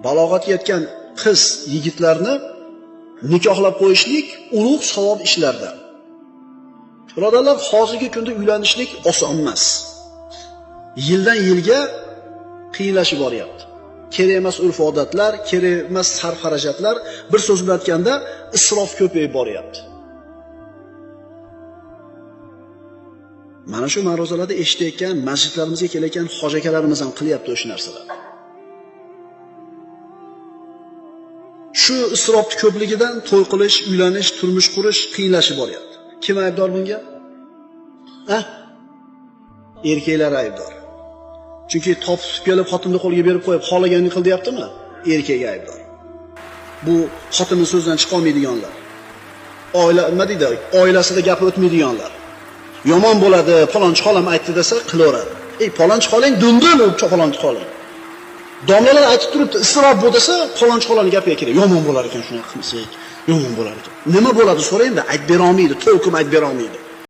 balog'atga yetgan qiz yigitlarni nikohlab qo'yishlik ulug' savob ishlardan. Birodarlar, hozirgi kunda uylanishlik oson emas. Yildan yilga qiyinlashib boryapti. Kerak emas urf-odatlar, kerak emas sarf-xarajatlar, bir so'z bilan aytganda isrof ko'payib boryapti. Mana shu ma'ruzalarda eshitayotgan, masjidlarimizga kelayotgan hoji akalarimiz ham qilyapti o'sha narsalarni. Shu isrofning ko'pligidan to'y qilish, uylanish, turmush qurish qiyinlashib boryapti. Kim aybdor bunga? Erkaklar aybdor. Chunki topib kelib xotinni qo'lga berib qo'yib, xohlaganini qil deyaptimi? Erkak aybdor. Bu xotinning so'zidan chiqa olmaydiganlar. Oila nima deydi? Oilasida gapi o'tmaydiganlar. Yomon bo'ladi, falonchi xolam aytdi desa qilaveradi. Falonchi xolang dundun, falonchi xolang. Domlalar aytib turibdi, isrof bu desa, falonchi xolaning gapiga kerak. Yomon bo'lar ekan, shuni qilsak, yomon bo'lar ekan. Nima bo'ladi so'raymi? Aytib bera olmaydi, to'lqin aytib bera olmaydi.